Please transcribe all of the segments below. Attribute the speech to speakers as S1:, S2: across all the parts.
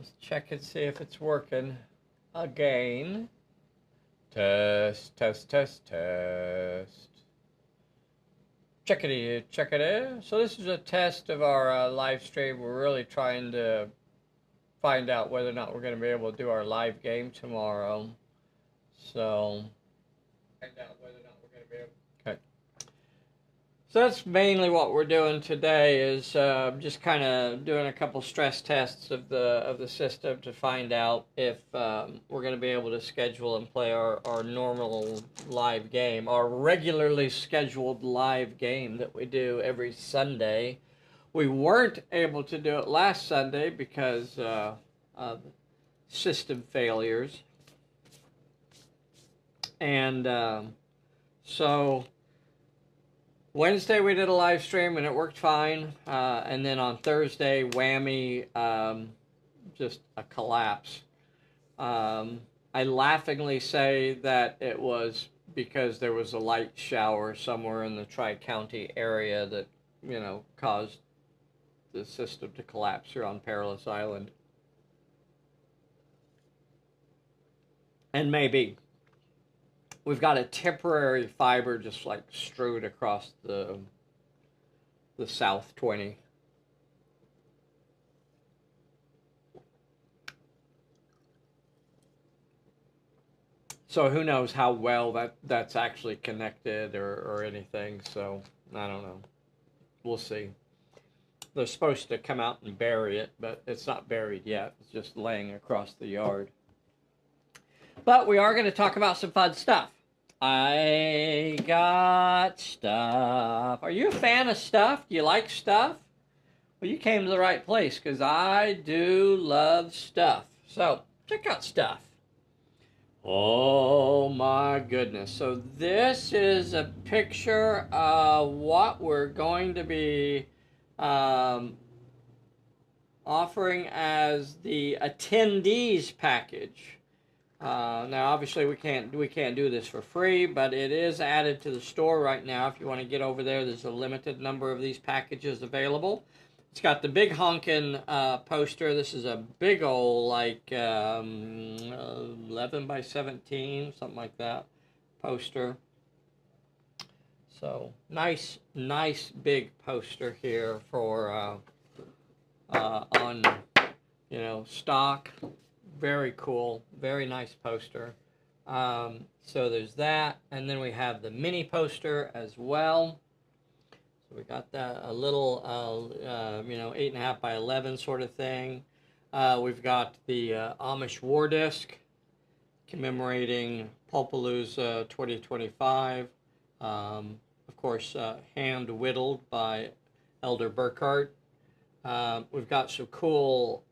S1: Let's check and see if it's working again. Test, test, test, test. Checkity, checkity. So this is a test of our live stream. We're really trying to find out whether or not we're going to be able to do our live game tomorrow. So, find out whether or not we're going to be able. Okay. So that's mainly what we're doing today is just kind of doing a couple stress tests of the system to find out if we're going to be able to schedule and play our normal live game, our regularly scheduled live game that we do every Sunday. We weren't able to do it last Sunday because of system failures. And so Wednesday we did a live stream and it worked fine. And then on Thursday, whammy, just a collapse. I laughingly say that it was because there was a light shower somewhere in the Tri-County area that, you know, caused the system to collapse here on Perilous Island. And maybe we've got a temporary fiber just like strewed across the South 20. So who knows how well that's actually connected or anything. So I don't know. We'll see. They're supposed to come out and bury it, but it's not buried yet. It's just laying across the yard. But we are going to talk about some fun stuff. I got stuff. Are you a fan of stuff? Do you like stuff? Well, you came to the right place because I do love stuff. So, check out stuff. Oh my goodness. So this is a picture of what we're going to be offering as the attendees package. Now, obviously, we can't do this for free, but it is added to the store right now. If you want to get over there, there's a limited number of these packages available. It's got the big honkin' poster. This is a big old, like, 11 by 17, something like that, poster. So, nice big poster here for on, you know, stock. Very cool, very nice poster. So there's that, and then we have the mini poster as well. So we got that, a little, you know, 8.5 by 11 sort of thing. We've got the Amish War Disc commemorating Pulp Alooza 2025. Of course, hand whittled by Elder Burkhart. We've got some cool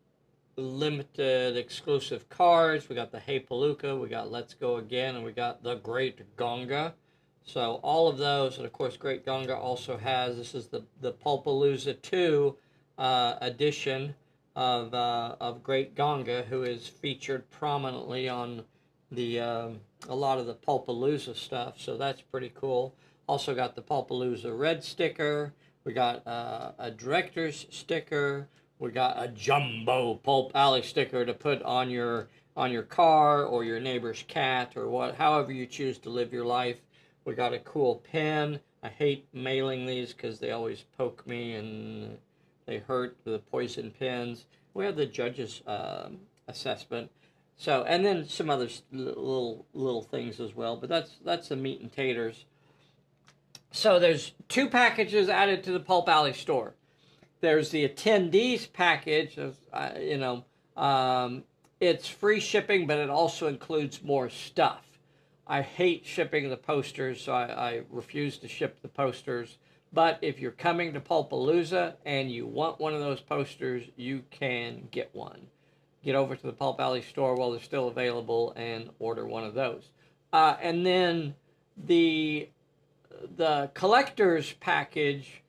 S1: limited exclusive cards. We got the Hey Palooka, we got Let's Go Again, and we got the Great Gonga. So all of those, and of course Great Gonga also has, this is the Pulp Alooza 2 edition of Great Gonga, who is featured prominently on the a lot of the Pulp Alooza stuff, so that's pretty cool. Also got the Pulp Alooza red sticker. We got a director's sticker. We got a jumbo Pulp Alley sticker to put on your car or your neighbor's cat or however you choose to live your life. We got a cool pen. I hate mailing these because they always poke me and they hurt, the poison pens. We have the judge's assessment. So, and then some other little things as well. But that's the meat and taters. So there's 2 packages added to the Pulp Alley store. There's the attendees package, you know, it's free shipping, but it also includes more stuff. I hate shipping the posters, so I refuse to ship the posters. But if you're coming to Pulp Alooza and you want one of those posters, you can get one. Get over to the Pulp Alley store while they're still available and order one of those. And then the collector's package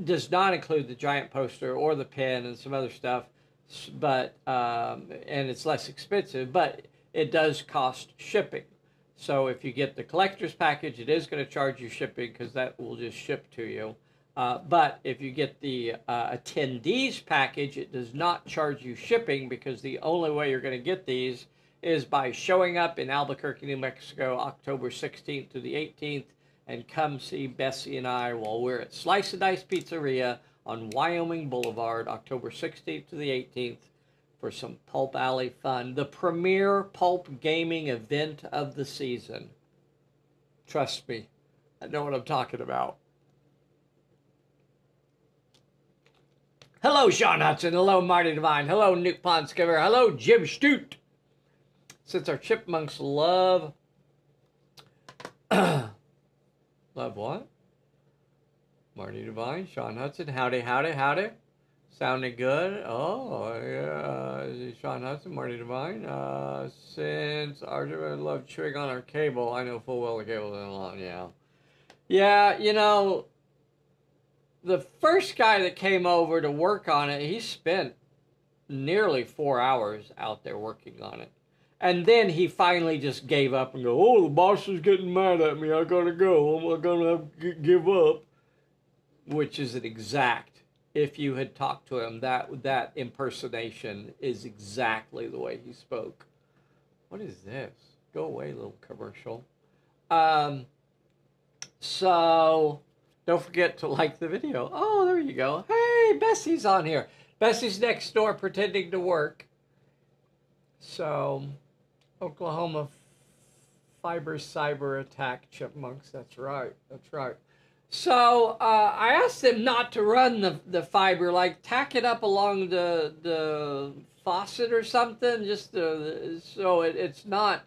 S1: does not include the giant poster or the pen and some other stuff, but and it's less expensive, but it does cost shipping. So if you get the collector's package, it is going to charge you shipping because that will just ship to you. But if you get the attendees package, it does not charge you shipping, because the only way you're going to get these is by showing up in Albuquerque, New Mexico, October 16th to the 18th, and come see Bessie and I while we're at Slice and Dice Pizzeria on Wyoming Boulevard, October 16th to the 18th, for some Pulp Alley fun. The premier pulp gaming event of the season. Trust me, I know what I'm talking about. Hello, Sean Hudson. Hello, Marty Devine. Hello, Nuke Pondskiver. Hello, Jim Stute. Since our chipmunks love... love what? Marty Devine, Sean Hudson. Howdy, howdy, howdy. Sounding good. Oh, yeah. Sean Hudson, Marty Devine. Since our love chewing on our cable, I know full well the cable isn't on. Yeah. Yeah, you know... The first guy that came over to work on it, he spent nearly 4 hours out there working on it. And then he finally just gave up and go, oh, the boss is getting mad at me. I gotta go. I'm gonna have to give up. Which is an exact, if you had talked to him, that impersonation is exactly the way he spoke. What is this? Go away, little commercial. So... Don't forget to like the video. Oh, there you go. Hey, Bessie's on here. Bessie's next door pretending to work. So, Oklahoma fiber cyber attack chipmunks. That's right. That's right. So, I asked them not to run the fiber, like tack it up along the faucet or something, just so it's not,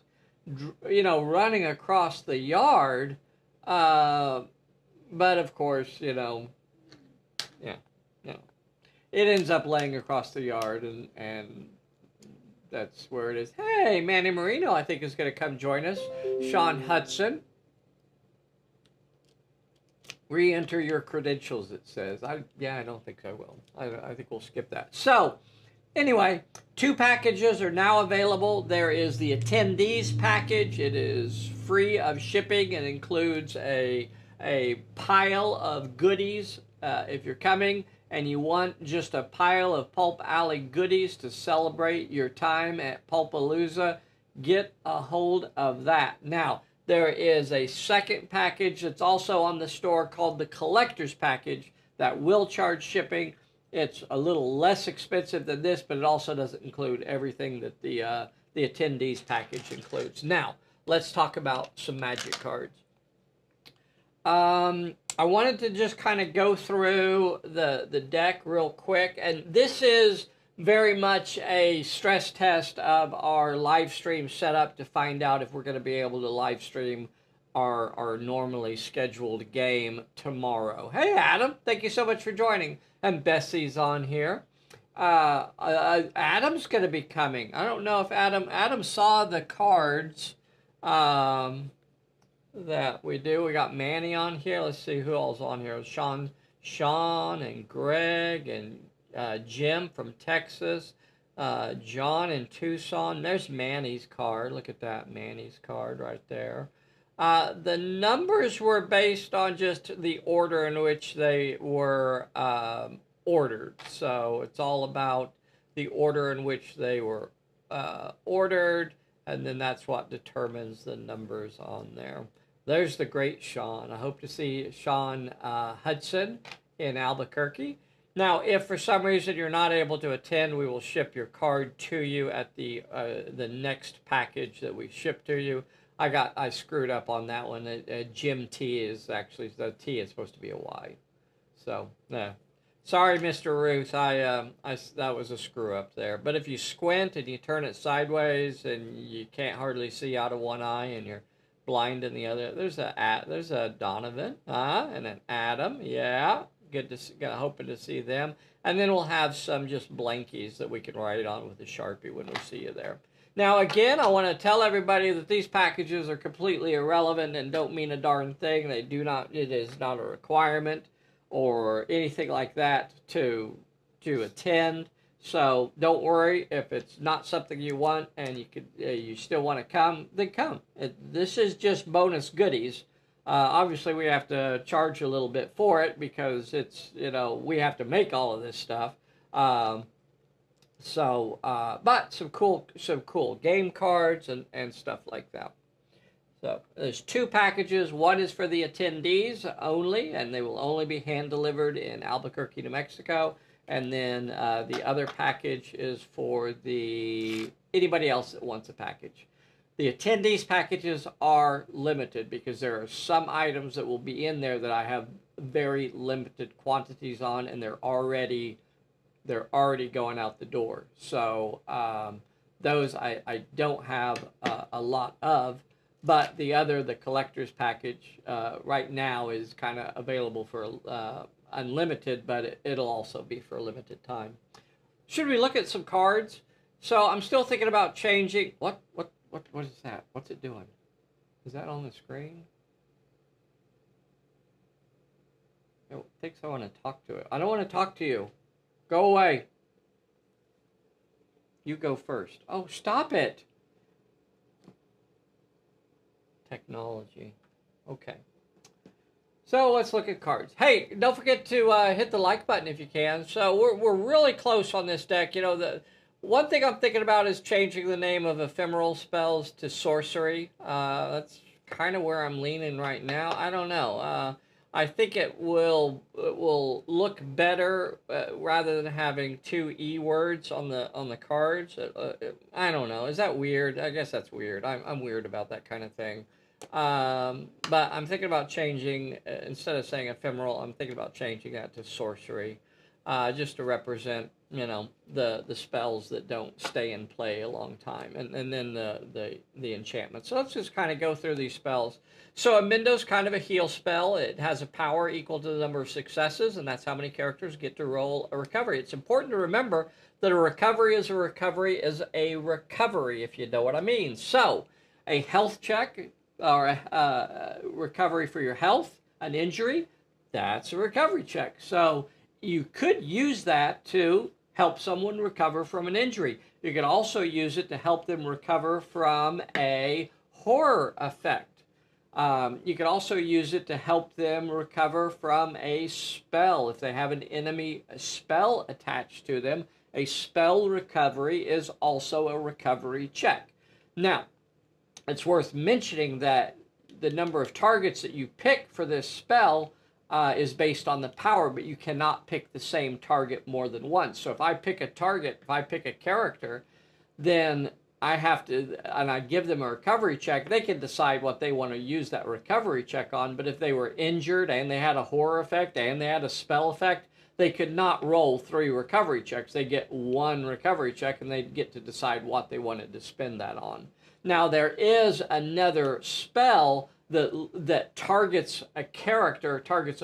S1: you know, running across the yard. But of course, you know, yeah, it ends up laying across the yard, and that's where it is. Hey, Manny Marino, I think is going to come join us. Sean Hudson, re-enter your credentials. It says. I don't think I will. I think we'll skip that. So, anyway, 2 packages are now available. There is the attendees package. It is free of shipping. It includes a pile of goodies. If you're coming and you want just a pile of Pulp Alley goodies to celebrate your time at Pulp Alooza, get a hold of that. Now, there is a second package that's also on the store called the Collector's Package that will charge shipping. It's a little less expensive than this, but it also doesn't include everything that the attendees package includes. Now, let's talk about some Magic cards. I wanted to just kind of go through the deck real quick, and this is very much a stress test of our live stream setup to find out if we're going to be able to live stream our normally scheduled game tomorrow. Hey, Adam, thank you so much for joining. And Bessie's on here. Adam's going to be coming. I don't know if Adam saw the cards. That we do. We got Manny on here. Let's see who else on here. Sean and Greg and Jim from Texas. John in Tucson. There's Manny's card. Look at that, Manny's card right there. The numbers were based on just the order in which they were ordered. So it's all about the order in which they were ordered, and then that's what determines the numbers on there. There's the great Sean. I hope to see Sean Hudson in Albuquerque. Now, if for some reason you're not able to attend, we will ship your card to you at the next package that we ship to you. I screwed up on that one. Jim T is actually, the T is supposed to be a Y. So, yeah. Sorry, Mr. Ruth. That was a screw up there. But if you squint and you turn it sideways and you can't hardly see out of one eye and you're blind in the other, there's a Donovan, and an Adam. Yeah, hoping to see them. And then we'll have some just blankies that we can write on with a Sharpie when we see you there. Now, again, I want to tell everybody that these packages are completely irrelevant and don't mean a darn thing. It is not a requirement or anything like that to attend. So don't worry if it's not something you want and you still want to come, then come. This is just bonus goodies. Obviously, we have to charge a little bit for it because it's, we have to make all of this stuff. Um, but some cool game cards and stuff like that. So there's 2 packages. One is for the attendees only, and they will only be hand delivered in Albuquerque, New Mexico. And then the other package is for anybody else that wants a package. The attendees packages are limited because there are some items that will be in there that I have very limited quantities on, and they're already going out the door. So those I don't have a lot of. But the collector's package right now is kind of available for unlimited, but it'll also be for a limited time. Should we look at some cards? So I'm still thinking about changing. What is that? What's it doing? Is that on the screen? It thinks I want to talk to it. I don't want to talk to you. Go away. You go first. Oh, stop it. Technology. Okay. So let's look at cards. Hey, don't forget to hit the like button if you can. So we're really close on this deck. The one thing I'm thinking about is changing the name of ephemeral spells to sorcery. That's kind of where I'm leaning right now. I don't know. I think it will look better rather than having 2 E words on the cards. I don't know. Is that weird? I guess that's weird. I'm weird about that kind of thing. But I'm thinking about changing, instead of saying ephemeral, I'm thinking about changing that to sorcery, just to represent, the spells that don't stay in play a long time, and then the enchantment. So let's just kind of go through these spells. So Amindo's kind of a heal spell. It has a power equal to the number of successes, and that's how many characters get to roll a recovery. It's important to remember that a recovery is a recovery, if you know what I mean. So a health check, or a recovery for your health, an injury, that's a recovery check. So you could use that to help someone recover from an injury. You could also use it to help them recover from a horror effect. You could also use it to help them recover from a spell. If they have an enemy spell attached to them, a spell recovery is also a recovery check. Now, it's worth mentioning that the number of targets that you pick for this spell is based on the power, but you cannot pick the same target more than once. So if I pick a character, then I have to, and I give them a recovery check, they can decide what they want to use that recovery check on. But if they were injured and they had a horror effect and they had a spell effect, they could not roll 3 recovery checks. They get 1 recovery check, and they get to decide what they wanted to spend that on. Now, there is another spell that targets a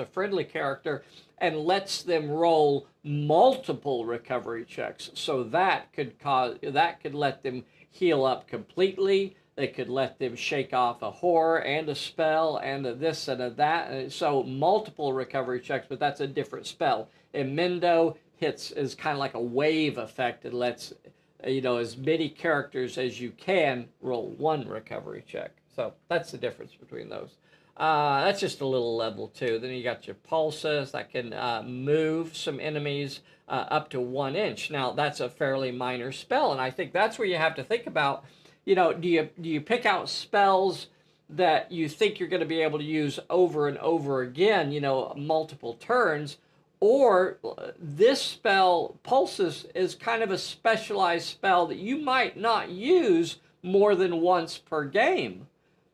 S1: friendly character, and lets them roll multiple recovery checks. So that could let them heal up completely. They could let them shake off a horror and a spell and a this and a that. And so multiple recovery checks, but that's a different spell. Emindo is kind of like a wave effect. It lets as many characters as you can roll 1 recovery check. So that's the difference between those. That's just a little level 2. Then you got your pulses that can move some enemies up to 1 inch. Now that's a fairly minor spell, and I think that's where you have to think about. Do you pick out spells that you think you're going to be able to use over and over again? Multiple turns. Or this spell, Pulses, is kind of a specialized spell that you might not use more than once per game.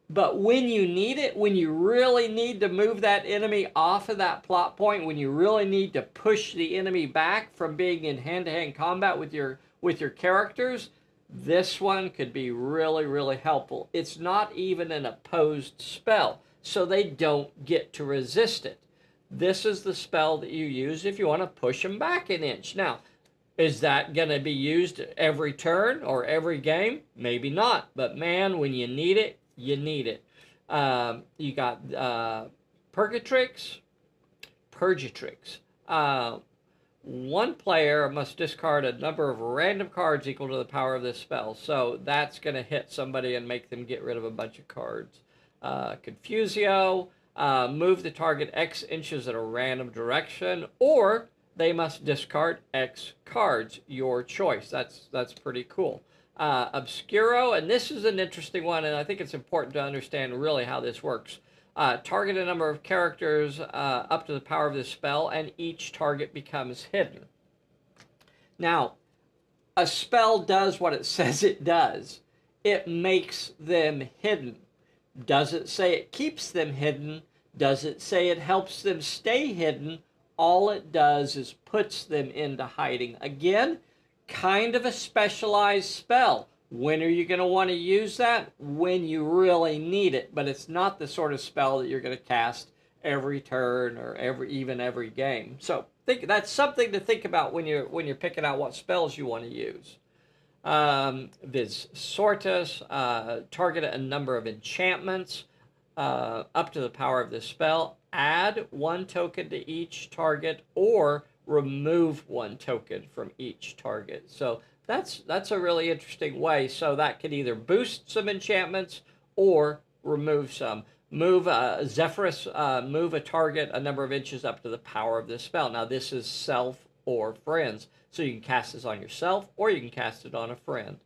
S1: But when you need it, when you really need to move that enemy off of that plot point, when you really need to push the enemy back from being in hand-to-hand combat with your characters, this one could be really, really helpful. It's not even an opposed spell, so they don't get to resist it. This is the spell that you use if you want to push them back 1 inch. Now, is that going to be used every turn or every game? Maybe not. But man, when you need it, you need it. You got Purgatrix. One player must discard a number of random cards equal to the power of this spell. So that's going to hit somebody and make them get rid of a bunch of cards. Confusio. move the target X inches in a random direction, or they must discard X cards, your choice. That's pretty cool. Obscuro, and this is an interesting one, and I think it's important to understand really how this works. Target a number of characters up to the power of this spell, and each target becomes hidden. Now, a spell does what it says it does. It makes them hidden. Does it say it keeps them hidden? Does it say it helps them stay hidden? All it does is puts them into hiding. Again, kind of a specialized spell. When are you going to want to use that? When you really need it, but it's not the sort of spell that you're going to cast every turn or every game. So that's something to think about when you're picking out what spells you want to use. Vis Sortus, target a number of enchantments up to the power of this spell. Add 1 token to each target, or remove 1 token from each target. So that's a really interesting way. So that could either boost some enchantments or remove some. Move Zephyrus, move a target a number of inches up to the power of this spell. Now this is self or friends, so you can cast this on yourself or you can cast it on a friend.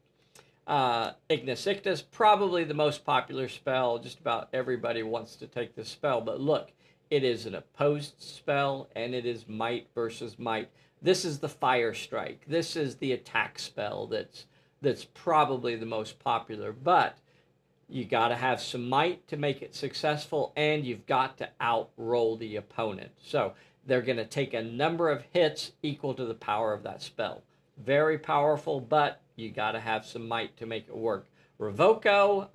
S1: Ignis Ictus, probably the most popular spell. Just about everybody wants to take this spell, but look, it is an opposed spell and it is might versus might. This is the Fire Strike. This is the attack spell that's probably the most popular, but you got to have some might to make it successful, and you've got to outroll the opponent. So they're going to take a number of hits equal to the power of that spell. Very powerful, but you got to have some might to make it work. Revoco,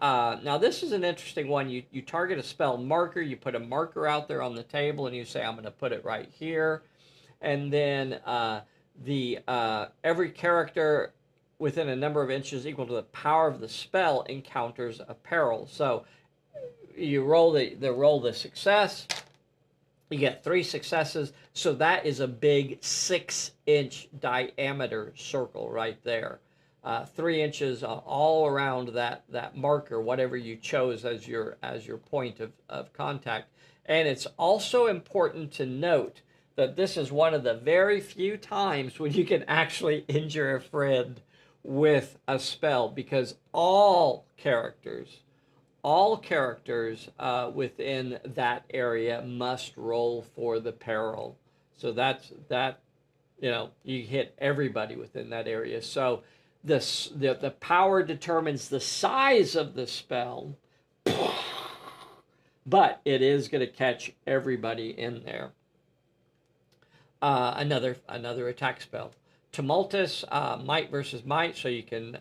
S1: now this is an interesting one. You target a spell marker, you put a marker out there on the table, and you say, I'm going to put it right here. And then every character within a number of inches equal to the power of the spell encounters a peril. So you roll the success. You get 3 successes. So that is a big 6-inch diameter circle right there. 3 inches all around that marker, whatever you chose as your point of contact. And it's also important to note that this is one of the very few times when you can actually injure a friend with a spell, because all characters within that area must roll for the peril. So you hit everybody within that area. So the power determines the size of the spell, but it is going to catch everybody in there. Another attack spell. Tumultus, might versus might, so you can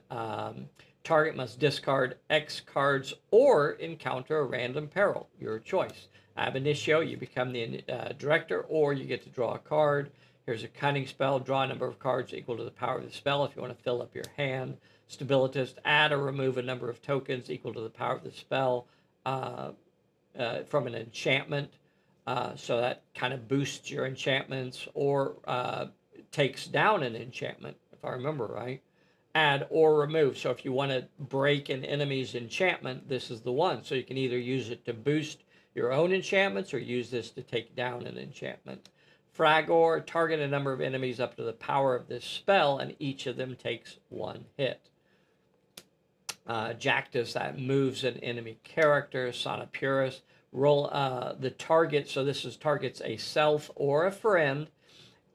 S1: target must discard X cards or encounter a random peril, your choice. Ab initio, you become the director, or you get to draw a card. Here's a cunning spell, draw a number of cards equal to the power of the spell if you want to fill up your hand. Stabilitist, add or remove a number of tokens equal to the power of the spell from an enchantment. So that kind of boosts your enchantments, or takes down an enchantment, if I remember right. Add or remove. So if you want to break an enemy's enchantment, this is the one. So you can either use it to boost your own enchantments or use this to take down an enchantment. Fragor, target a number of enemies up to the power of this spell, and each of them takes 1 hit. Jactus, that moves an enemy character. Sonopurus, roll the target, so this targets a self or a friend,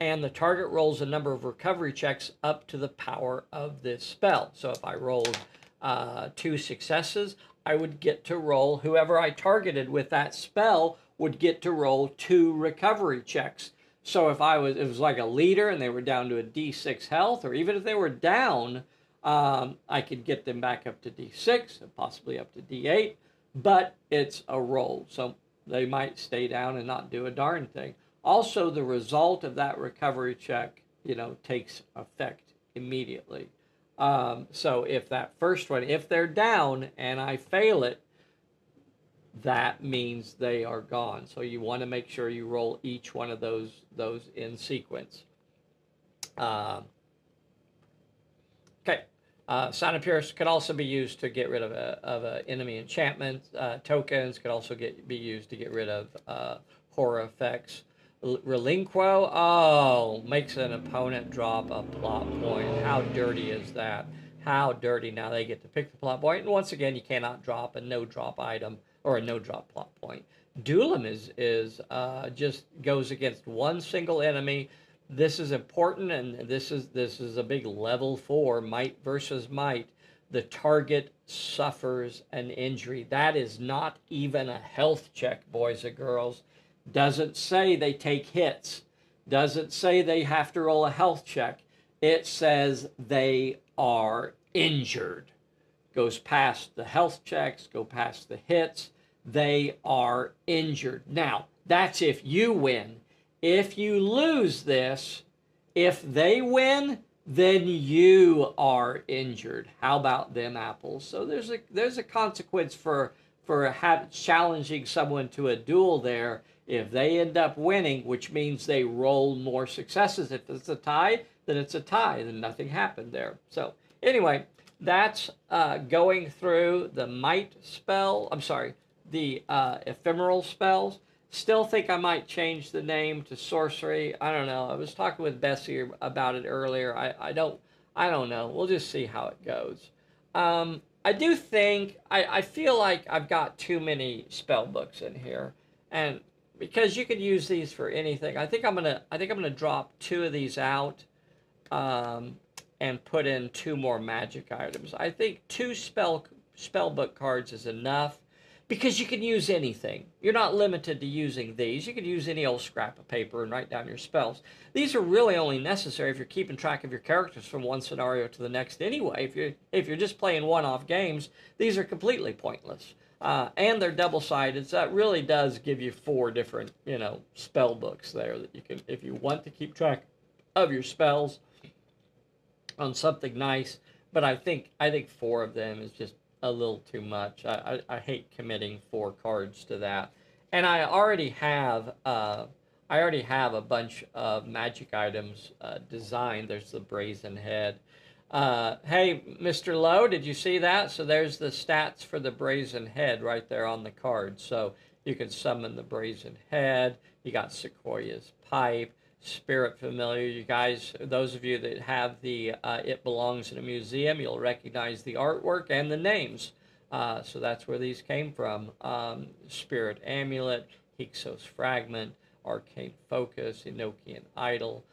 S1: and the target rolls a number of recovery checks up to the power of this spell. So if I rolled 2 successes, I would get to roll, whoever I targeted with that spell would get to roll 2 recovery checks. So if it was like a leader and they were down to a D6 health, or even if they were down, I could get them back up to D6 and possibly up to D8, but it's a roll. So they might stay down and not do a darn thing. Also, the result of that recovery check, takes effect immediately. So if that first one, if they're down and I fail it, that means they are gone. So you want to make sure you roll each one of those in sequence. Okay, Sign of Pierce could also be used to get rid of a enemy enchantment. Tokens could also be used to get rid of horror effects. Relinquo, oh, makes an opponent drop a plot point. How dirty is that? How dirty. Now they get to pick the plot point. And once again, you cannot drop a no-drop item or a no-drop plot point. Duelim is just goes against one single enemy. This is important, and this is a big level 4, might versus might. The target suffers an injury. That is not even a health check, boys and girls. Doesn't say they take hits. Doesn't say they have to roll a health check. It says they are injured. Goes past the health checks, go past the hits. They are injured. Now, that's if you win. If you lose this, if they win, then you are injured. How about them apples? So there's a consequence for challenging someone to a duel there. If they end up winning, which means they roll more successes. If it's a tie, then it's a tie. Then nothing happened there. So anyway, that's going through the might spell. I'm sorry, the ephemeral spells. Still think I might change the name to sorcery. I don't know. I was talking with Bessie about it earlier. I don't know. We'll just see how it goes. I do think I feel like I've got too many spell books in here, and because you could use these for anything, I think I'm gonna drop 2 of these out, and put in 2 more magic items. I think 2 spell book cards is enough, because you can use anything. You're not limited to using these. You could use any old scrap of paper and write down your spells. These are really only necessary if you're keeping track of your characters from one scenario to the next anyway. If you're just playing one-off games, these are completely pointless. And they're double-sided, so that really does give you 4 different, spell books there that you can, if you want to keep track of your spells on something nice. But I think 4 of them is just a little too much. I hate committing 4 cards to that. And I already have a bunch of magic items designed. There's the Brazen Head. Hey, Mr. Lowe, did you see that? So there's the stats for the Brazen Head right there on the card. So you can summon the Brazen Head. You got Sequoia's Pipe, Spirit Familiar. You guys, those of you that have the It Belongs in a Museum, you'll recognize the artwork and the names. So that's where these came from. Spirit Amulet, Hyksos Fragment, Arcane Focus, Enochian Idol,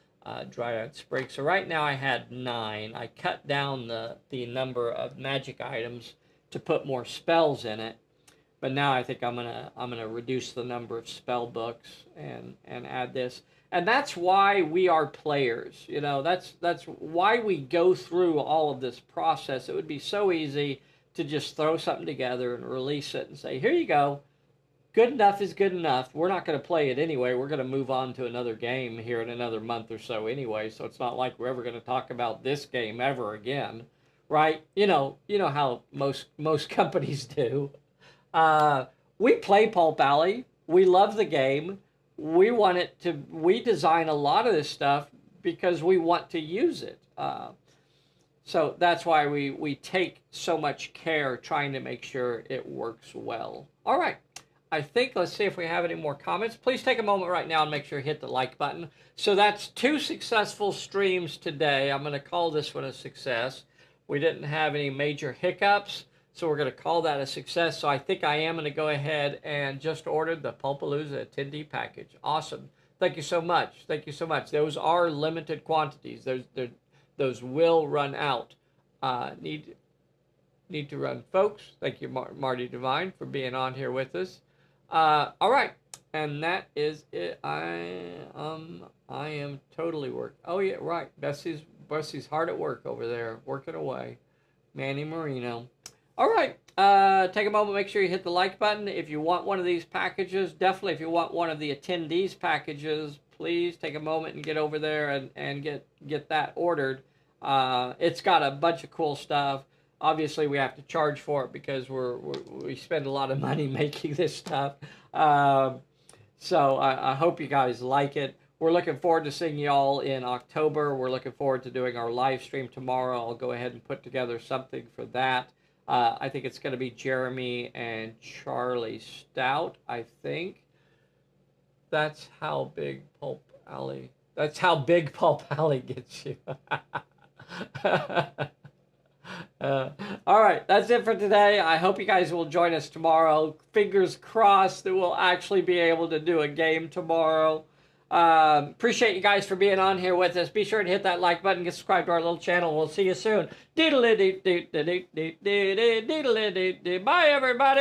S1: Dryad Sprig. So right now I had 9. I cut down the number of magic items to put more spells in it. But now I think I'm gonna reduce the number of spell books and add this. And that's why we are players. That's why we go through all of this process. It would be so easy to just throw something together and release it and say, here you go. Good enough is good enough. We're not going to play it anyway. We're going to move on to another game here in another month or so anyway. So it's not like we're ever going to talk about this game ever again, right? You know how most companies do. We play Pulp Alley. We love the game. We design a lot of this stuff because we want to use it. So that's why we take so much care trying to make sure it works well. All right. I think, let's see if we have any more comments. Please take a moment right now and make sure you hit the like button. So that's 2 successful streams today. I'm going to call this one a success. We didn't have any major hiccups, so we're going to call that a success. So I think I am going to go ahead and just order the Pulp Alooza attendee package. Awesome. Thank you so much. Thank you so much. Those are limited quantities. Those will run out. Need to run, folks. Thank you, Marty Devine, for being on here with us. All right, and that is it. I am totally worked. Oh yeah, right. Bessie's hard at work over there, working away. Manny Marino. All right. Take a moment. Make sure you hit the like button if you want one of these packages. Definitely, if you want one of the attendees packages, please take a moment and get over there and get that ordered. It's got a bunch of cool stuff. Obviously, we have to charge for it because we spend a lot of money making this stuff. So I hope you guys like it. we're looking forward to seeing y'all in October. We're looking forward to doing our live stream tomorrow. I'll go ahead and put together something for that. I think it's going to be Jeremy and Charlie Stout, I think. That's how big Pulp Alley gets you. All right, that's it for today. I hope you guys will join us tomorrow. Fingers crossed that we'll actually be able to do a game tomorrow. Appreciate you guys for being on here with us. Be sure to hit that like button, get subscribed to our little channel. We'll see you soon. Bye, everybody.